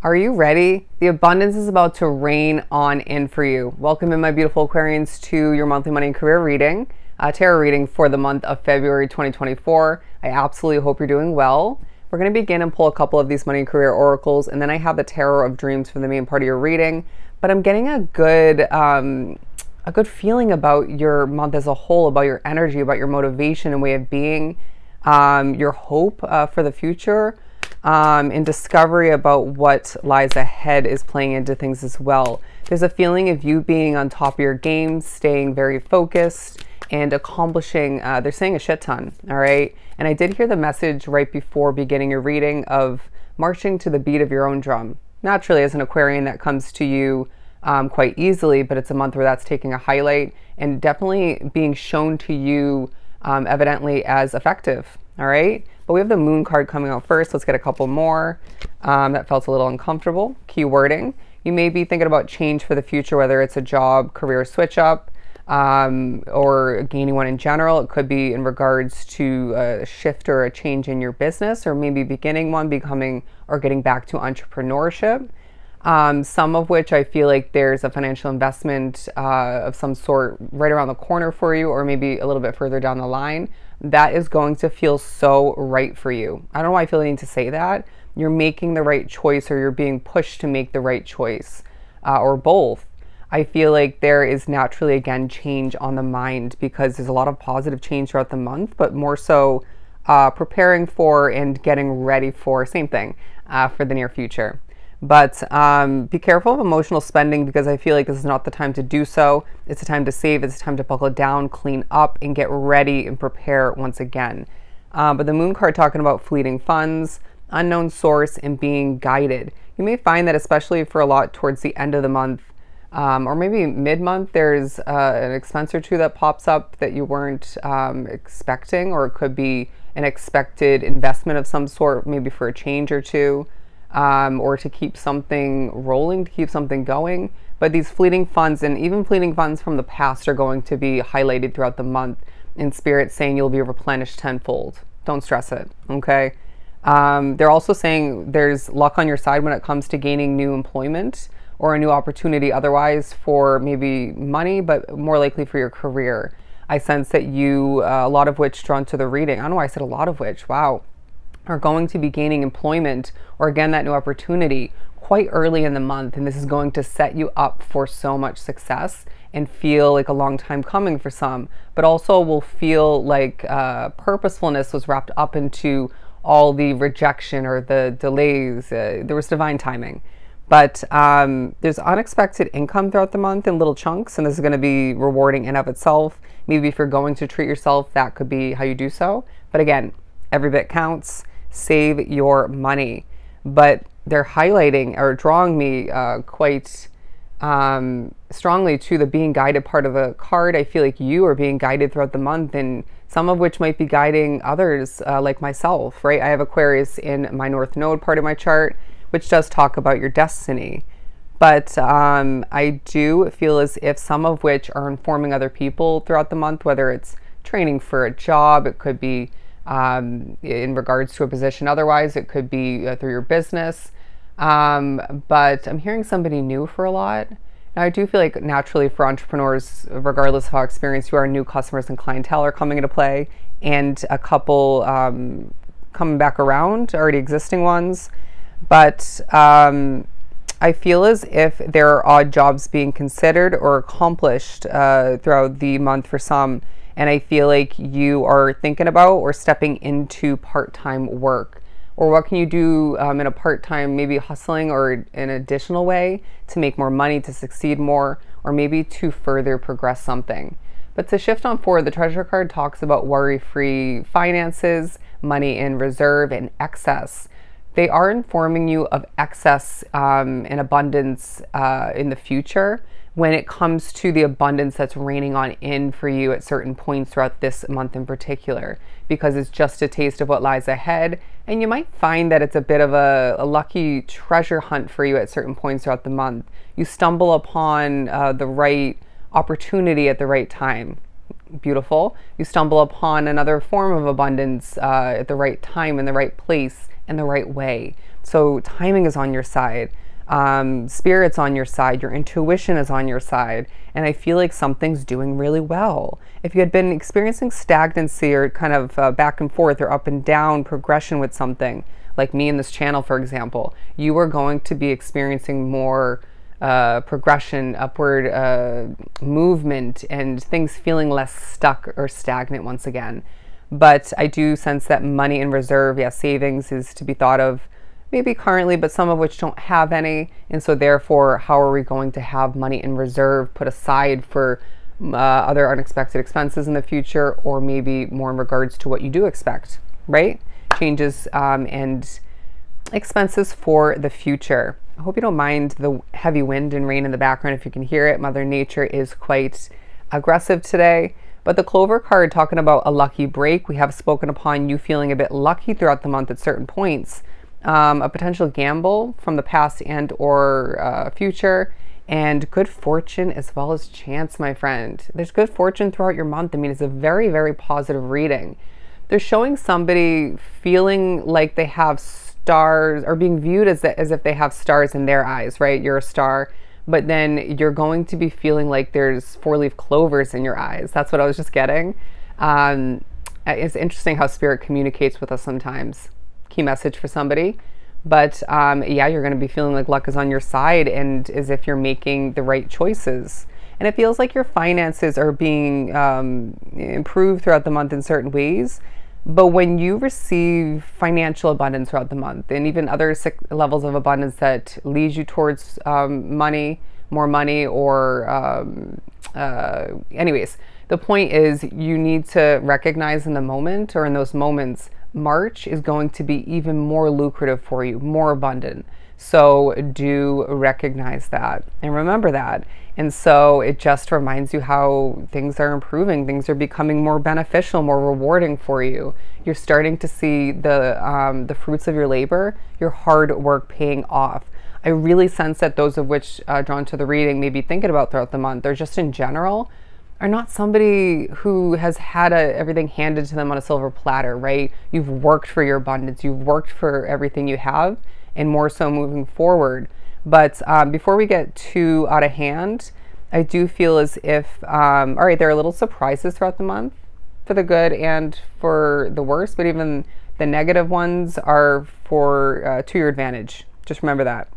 Are you ready? The abundance is about to rain on in for you. Welcome in, my beautiful Aquarians, to your monthly money and career reading, tarot reading for the month of February 2024. I absolutely hope you're doing well. We're going to begin and pull a couple of these money and career oracles, and then I have the Tarot of Dreams for the main part of your reading. But I'm getting a good feeling about your month as a whole, about your energy, about your motivation and way of being, your hope for the future. And discovery about what lies ahead is playing into things as well. There's a feeling of you being on top of your game, staying very focused, and accomplishing, they're saying a shit ton, all right? And I did hear the message right before beginning your reading of marching to the beat of your own drum. Naturally, as an Aquarian, that comes to you quite easily, but it's a month where that's taking a highlight and definitely being shown to you evidently as effective, all right? But we have the Moon card coming out first. Let's get a couple more. That felt a little uncomfortable. Key wording. You may be thinking about change for the future, whether it's a job, career switch up, or gaining one in general. It could be in regards to a shift or a change in your business, or maybe beginning one, becoming or getting back to entrepreneurship. Some of which I feel like there's a financial investment of some sort right around the corner for you, or maybe a little bit further down the line. That is going to feel so right for you. I don't know why I feel the need to say that. You're making the right choice, or you're being pushed to make the right choice, or both. I feel like there is naturally, again, change on the mind, because there's a lot of positive change throughout the month, but more so preparing for and getting ready for, same thing, for the near future. But be careful of emotional spending, because I feel like this is not the time to do so. It's a time to save. It's a time to buckle down, clean up, and get ready and prepare once again. But the Moon card talking about fleeting funds, unknown source, and being guided. You may find that especially for a lot towards the end of the month, or maybe mid-month, there's an expense or two that pops up that you weren't expecting, or it could be an expected investment of some sort, maybe for a change or two. Or to keep something rolling, to keep something going. But these fleeting funds, and even fleeting funds from the past, are going to be highlighted throughout the month, in spirit saying you'll be replenished tenfold. Don't stress it, okay? They're also saying there's luck on your side when it comes to gaining new employment or a new opportunity otherwise, for maybe money, but more likely for your career. I sense that you, a lot of which drawn to the reading, I don't know why I said a lot of which, wow, are going to be gaining employment, or again, that new opportunity quite early in the month. And this is going to set you up for so much success and feel like a long time coming for some, but also will feel like purposefulness was wrapped up into all the rejection or the delays. There was divine timing. But there's unexpected income throughout the month in little chunks, and this is going to be rewarding in of itself. Maybe if you're going to treat yourself, that could be how you do so. But again, every bit counts. Save your money. But they're highlighting or drawing me quite strongly to the being guided part of the card. I feel like you are being guided throughout the month, and some of which might be guiding others, like myself, right? I have Aquarius in my North Node part of my chart, which does talk about your destiny. But I do feel as if some of which are informing other people throughout the month, whether it's training for a job, it could be in regards to a position, otherwise it could be through your business, but I'm hearing somebody new for a lot. Now, I do feel like naturally for entrepreneurs, regardless of how experienced you are, new customers and clientele are coming into play, and a couple coming back around, already existing ones. But I feel as if there are odd jobs being considered or accomplished throughout the month for some. And I feel like you are thinking about or stepping into part-time work. Or what can you do in a part-time, maybe hustling or an additional way to make more money, to succeed more, or maybe to further progress something. But to shift on forward, the Treasure card talks about worry-free finances, money in reserve, and excess. They are informing you of excess and abundance in the future, when it comes to the abundance that's raining on in for you at certain points throughout this month in particular, because it's just a taste of what lies ahead. And you might find that it's a bit of a lucky treasure hunt for you at certain points throughout the month. You stumble upon the right opportunity at the right time. Beautiful. You stumble upon another form of abundance at the right time, in the right place, in the right way. So timing is on your side. Spirit's on your side, your intuition is on your side, and I feel like something's doing really well. If you had been experiencing stagnancy or kind of back and forth or up and down progression with something, like me in this channel, for example, you are going to be experiencing more progression, upward movement, and things feeling less stuck or stagnant once again. But I do sense that money in reserve, savings is to be thought of maybe currently, but some of which don't have any. And so therefore, how are we going to have money in reserve put aside for other unexpected expenses in the future, or maybe more in regards to what you do expect, right? Changes and expenses for the future. I hope you don't mind the heavy wind and rain in the background if you can hear it. Mother Nature is quite aggressive today. But the Clover card, talking about a lucky break, we have spoken upon you feeling a bit lucky throughout the month at certain points. A potential gamble from the past and or future, and good fortune as well as chance, my friend. There's good fortune throughout your month. I mean, it's a very, very positive reading. They're showing somebody feeling like they have stars, or being viewed as if they have stars in their eyes, right? You're a star, but then you're going to be feeling like there's four-leaf clovers in your eyes. That's what I was just getting. It's interesting how spirit communicates with us sometimes. Key message for somebody. But you're going to be feeling like luck is on your side, and as if you're making the right choices. And it feels like your finances are being improved throughout the month in certain ways. But when you receive financial abundance throughout the month, and even other levels of abundance that leads you towards money, more money, or anyways, the point is you need to recognize in the moment, or in those moments, March is going to be even more lucrative for you, more abundant. So do recognize that and remember that. And so it just reminds you how things are improving. Things are becoming more beneficial, more rewarding for you. You're starting to see the fruits of your labor, your hard work paying off. I really sense that those of which drawn to the reading may be thinking about throughout the month, or just in general, are not somebody who has had everything handed to them on a silver platter, right? You've worked for your abundance. You've worked for everything you have, and more so moving forward. But before we get too out of hand, I do feel as if, all right, there are little surprises throughout the month for the good and for the worse, but even the negative ones are to your advantage. Just remember that.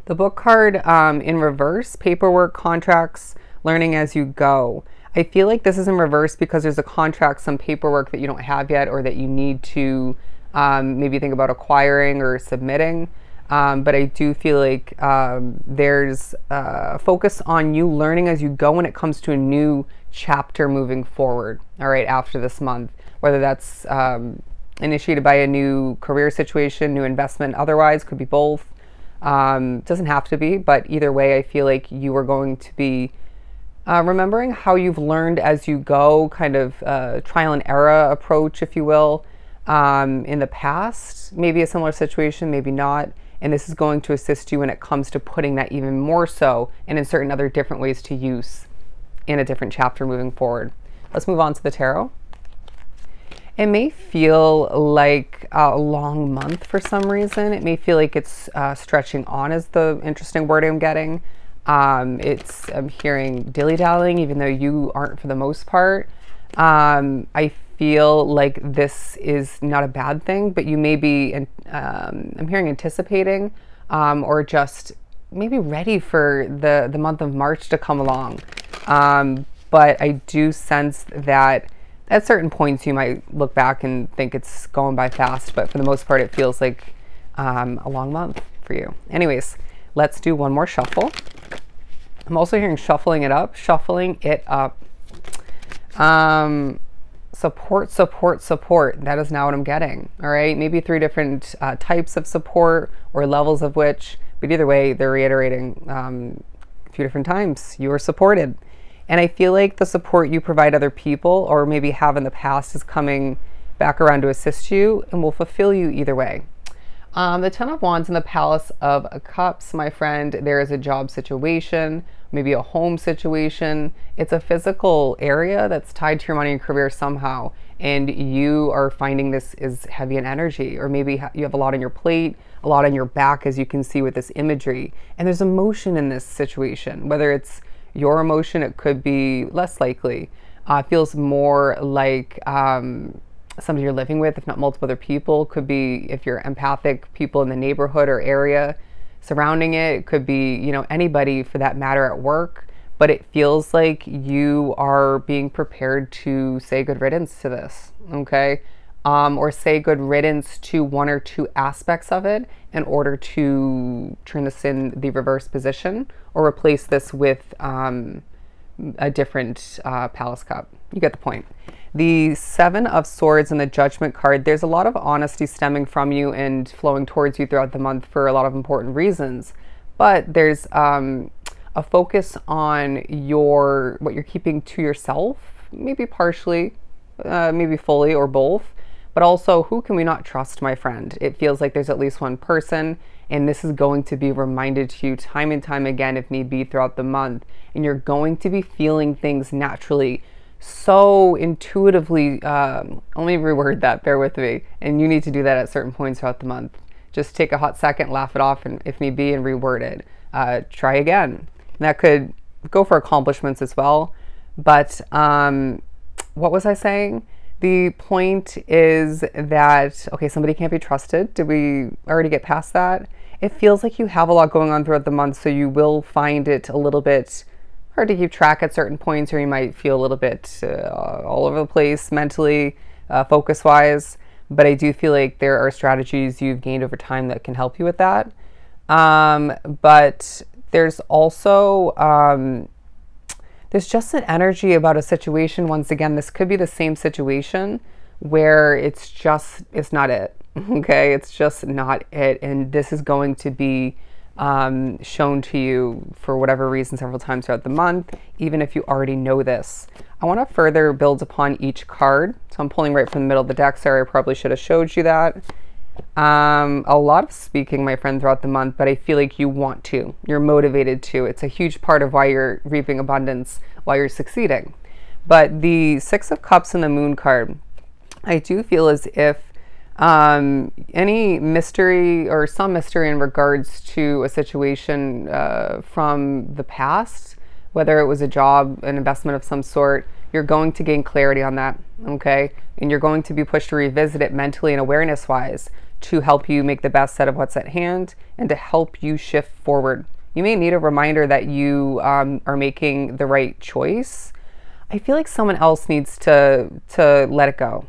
The book card in reverse, paperwork, contracts, learning as you go. I feel like this is in reverse because there's a contract, some paperwork that you don't have yet, or that you need to maybe think about acquiring or submitting. But I do feel like there's a focus on you learning as you go when it comes to a new chapter moving forward, all right, after this month, whether that's initiated by a new career situation, new investment, otherwise, could be both. Doesn't have to be, but either way, I feel like you are going to be remembering how you've learned as you go, kind of trial and error approach, if you will, in the past. Maybe a similar situation, maybe not. And this is going to assist you when it comes to putting that even more so, and in certain other different ways to use in a different chapter moving forward. Let's move on to the tarot. It may feel like a long month for some reason. It may feel like it's stretching on, is the interesting word I'm getting. I'm hearing dilly-dallying, even though you aren't for the most part. I feel like this is not a bad thing, but you may be, I'm hearing anticipating, or just maybe ready for the month of March to come along. But I do sense that at certain points you might look back and think it's going by fast, but for the most part it feels like a long month for you. Anyways, let's do one more shuffle. I'm also hearing shuffling it up. Support, support, support. That is now what I'm getting. All right, maybe 3 different types of support, or levels of which, but either way, they're reiterating a few different times. You are supported. And I feel like the support you provide other people, or maybe have in the past, is coming back around to assist you and will fulfill you either way. The Ten of Wands and the Palace of Cups, my friend, there is a job situation, maybe a home situation. It's a physical area that's tied to your money and career somehow, and you are finding this is heavy in energy, or maybe you have a lot on your plate, a lot on your back, as you can see with this imagery. And there's emotion in this situation. Whether it's your emotion, it could be less likely. Feels more like somebody you're living with, if not multiple other people. Could be, if you're empathic, people in the neighborhood or area surrounding it. It could be, you know, anybody for that matter at work. But it feels like you are being prepared to say good riddance to this, okay? Or say good riddance to one or two aspects of it in order to turn this in the reverse position or replace this with a different Palace Cup. You get the point. The Seven of Swords and the Judgment card, there's a lot of honesty stemming from you and flowing towards you throughout the month for a lot of important reasons. But there's a focus on what you're keeping to yourself, maybe partially, maybe fully, or both. But also, who can we not trust, my friend? It feels like there's at least one person, and this is going to be reminded to you time and time again, if need be, throughout the month. And you're going to be feeling things naturally, so intuitively. Let me reword that, bear with me. And you need to do that at certain points throughout the month. Just take a hot second, laugh it off, and if need be, and reword it. Try again. And that could go for accomplishments as well. But what was I saying? The point is that, okay, somebody can't be trusted. Did we already get past that? It feels like you have a lot going on throughout the month, so you will find it a little bit hard to keep track at certain points, or you might feel a little bit all over the place mentally, focus-wise. But I do feel like there are strategies you've gained over time that can help you with that. But there's also... there's just an energy about a situation. Once again, this could be the same situation where it's not it, okay? It's just not it. And this is going to be shown to you for whatever reason several times throughout the month, even if you already know this. I want to further build upon each card. So I'm pulling right from the middle of the deck. Sorry, I probably should have showed you that. A lot of speaking, my friend, throughout the month, but I feel like you want to. You're motivated to. It's a huge part of why you're reaping abundance, why you're succeeding. But the Six of Cups and the Moon card, I do feel as if any mystery or some mystery in regards to a situation from the past, whether it was a job, an investment of some sort, you're going to gain clarity on that, okay? And you're going to be pushed to revisit it mentally and awareness-wise to help you make the best set of what's at hand and to help you shift forward. You may need a reminder that you are making the right choice. I feel like someone else needs to let it go,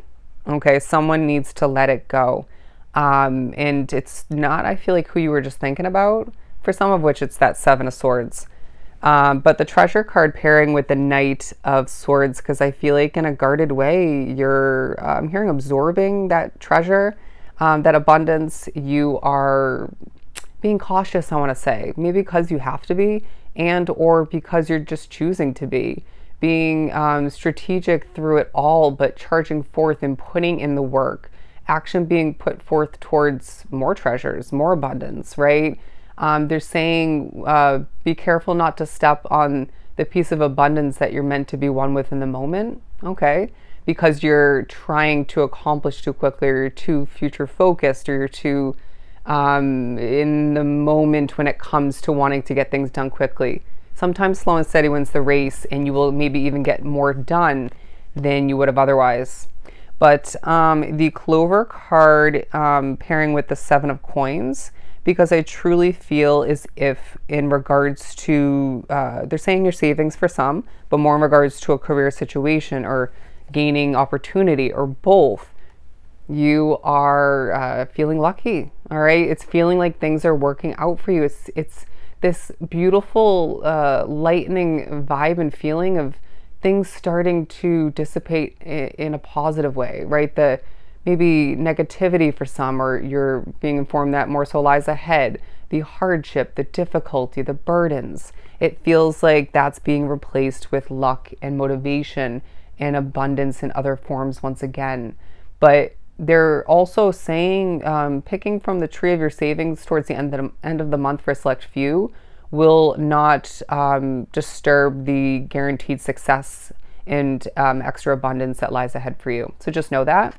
okay? Someone needs to let it go. And it's not, I feel like, who you were just thinking about, for some of which it's that Seven of Swords. But the Treasure card pairing with the Knight of Swords, because I feel like in a guarded way, you're hearing absorbing that treasure, that abundance. You are being cautious, I want to say, maybe because you have to be, and or because you're just choosing to be. Being strategic through it all, but charging forth and putting in the work. Action being put forth towards more treasures, more abundance, right? They're saying, be careful not to step on the piece of abundance that you're meant to be one with in the moment, okay? Because you're trying to accomplish too quickly, or you're too future focused, or you're too in the moment when it comes to wanting to get things done quickly. Sometimes slow and steady wins the race, and you will maybe even get more done than you would have otherwise. But the Clover card pairing with the Seven of Coins, because I truly feel as if in regards to, they're saying your savings for some, but more in regards to a career situation or gaining opportunity or both, you are feeling lucky, all right? It's feeling like things are working out for you. It's this beautiful lightening vibe and feeling of things starting to dissipate in a positive way, right? The maybe negativity for some, or you're being informed that more so lies ahead. The hardship, the difficulty, the burdens. It feels like that's being replaced with luck and motivation and abundance in other forms once again. But they're also saying, picking from the tree of your savings towards the end of the month for a select few will not disturb the guaranteed success and extra abundance that lies ahead for you. So just know that.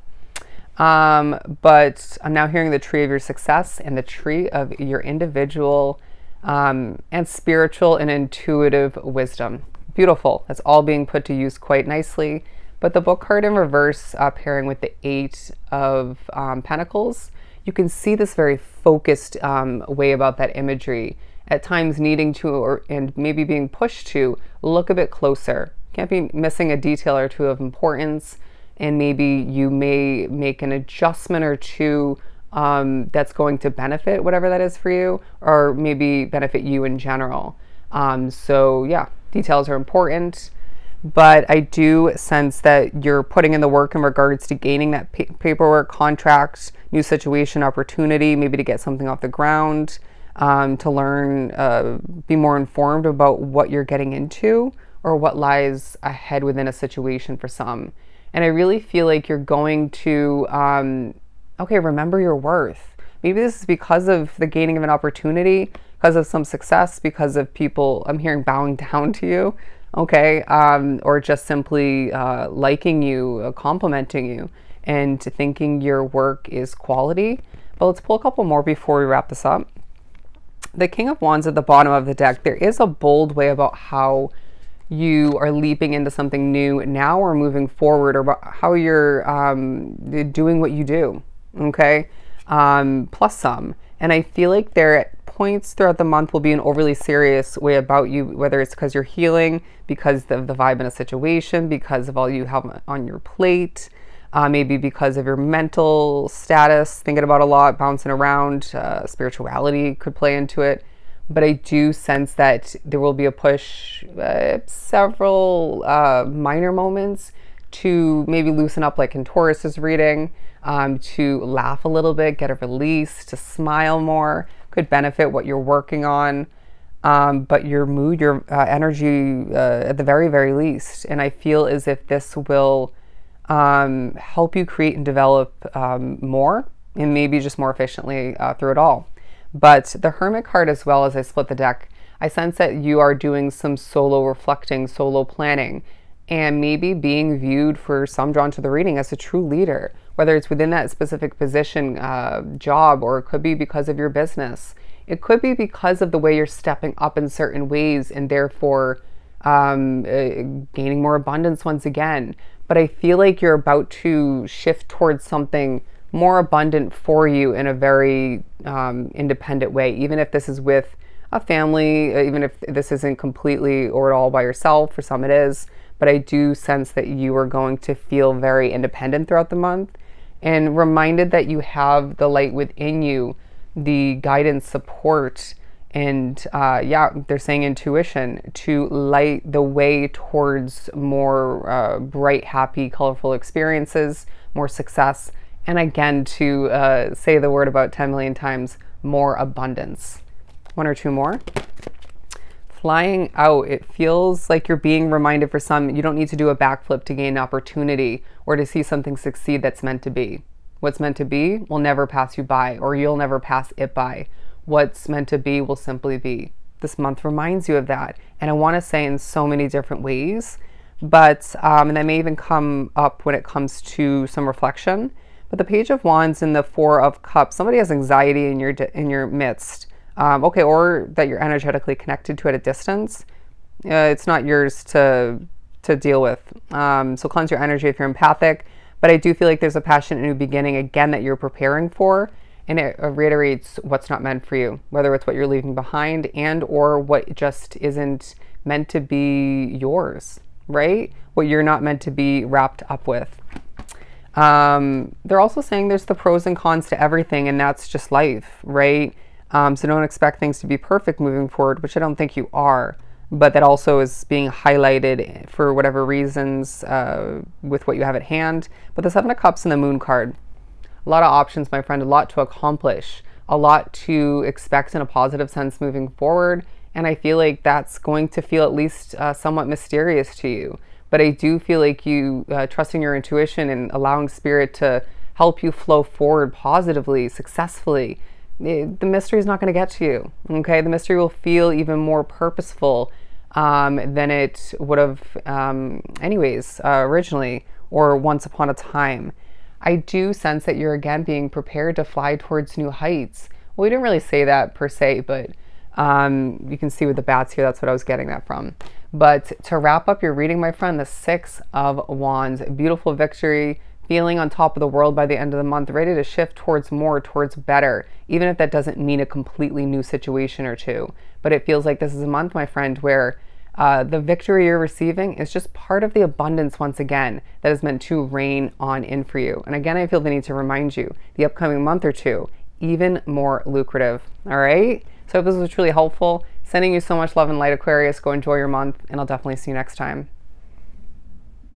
But I'm now hearing the tree of your success and the tree of your individual and spiritual and intuitive wisdom. Beautiful. That's all being put to use quite nicely. But the book card in reverse, pairing with the Eight of Pentacles, you can see this very focused way about that imagery. At times needing to, and maybe being pushed to, look a bit closer. Can't be missing a detail or two of importance, and maybe you may make an adjustment or two that's going to benefit whatever that is for you, or maybe benefit you in general. So yeah, details are important, but I do sense that you're putting in the work in regards to gaining that paperwork, contracts, new situation, opportunity, maybe to get something off the ground, to learn, be more informed about what you're getting into or what lies ahead within a situation for some. And I really feel like you're going to, okay, remember your worth. Maybe this is because of the gaining of an opportunity, because of some success, because of people, I'm hearing, bowing down to you, okay, or just simply liking you, complimenting you, and thinking your work is quality. But let's pull a couple more before we wrap this up. The King of Wands at the bottom of the deck, there is a bold way about how you are leaping into something new now or moving forward, or about how you're doing what you do, okay? Plus some. And I feel like there at points throughout the month will be an overly serious way about you, whether it's because you're healing, because of the vibe in a situation, because of all you have on your plate, maybe because of your mental status, thinking about a lot, bouncing around, spirituality could play into it. But I do sense that there will be a push, several minor moments to maybe loosen up, like in Taurus's reading, to laugh a little bit, get a release, to smile more, could benefit what you're working on. But your mood, your energy, at the very, very least. And I feel as if this will help you create and develop more, and maybe just more efficiently through it all. But the Hermit card, as well, as I split the deck, I sense that you are doing some solo reflecting, solo planning, and maybe being viewed, for some drawn to the reading, as a true leader, whether it's within that specific position, job, or it could be because of your business. It could be because of the way you're stepping up in certain ways and therefore gaining more abundance once again. But I feel like you're about to shift towards something more abundant for you in a very independent way, even if this is with a family, even if this isn't completely or at all by yourself. For some it is, but I do sense that you are going to feel very independent throughout the month, and reminded that you have the light within you, the guidance, support, and yeah, they're saying intuition, to light the way towards more bright, happy, colorful experiences, more success. And again, to say the word about 10 million times, more abundance. One or two more. Flying out, it feels like you're being reminded, for some, you don't need to do a backflip to gain opportunity or to see something succeed that's meant to be. What's meant to be will never pass you by, or you'll never pass it by. What's meant to be will simply be. This month reminds you of that. And I want to say in so many different ways, but, and that may even come up when it comes to some reflection. But the Page of Wands and the Four of Cups, somebody has anxiety in your midst, okay, or that you're energetically connected to at a distance. It's not yours to deal with. So cleanse your energy if you're empathic. But I do feel like there's a passionate new beginning, again, that you're preparing for, and it reiterates what's not meant for you, whether it's what you're leaving behind and or what just isn't meant to be yours, right? What you're not meant to be wrapped up with. They're also saying there's the pros and cons to everything, and that's just life, right? So don't expect things to be perfect moving forward, which I don't think you are, but that also is being highlighted for whatever reasons with what you have at hand. But the Seven of Cups and the Moon card, a lot of options, my friend, a lot to accomplish, a lot to expect in a positive sense moving forward, and I feel like that's going to feel at least somewhat mysterious to you. But I do feel like you trusting your intuition and allowing spirit to help you flow forward positively, successfully. The mystery is not going to get to you, okay? The mystery will feel even more purposeful than it would have anyways, originally, or once upon a time. I do sense that you're again being prepared to fly towards new heights. Well, we didn't really say that per se, but you can see with the bats here, that's what I was getting that from. But to wrap up your reading, my friend, the Six of Wands, beautiful victory, feeling on top of the world by the end of the month, ready to shift towards more, towards better, even if that doesn't mean a completely new situation or two. But it feels like this is a month, my friend, where the victory you're receiving is just part of the abundance once again that is meant to rain on in for you. And again, I feel the need to remind you, the upcoming month or two, even more lucrative. All right? So I hope this was truly helpful. Sending you so much love and light, Aquarius. Go enjoy your month, and I'll definitely see you next time.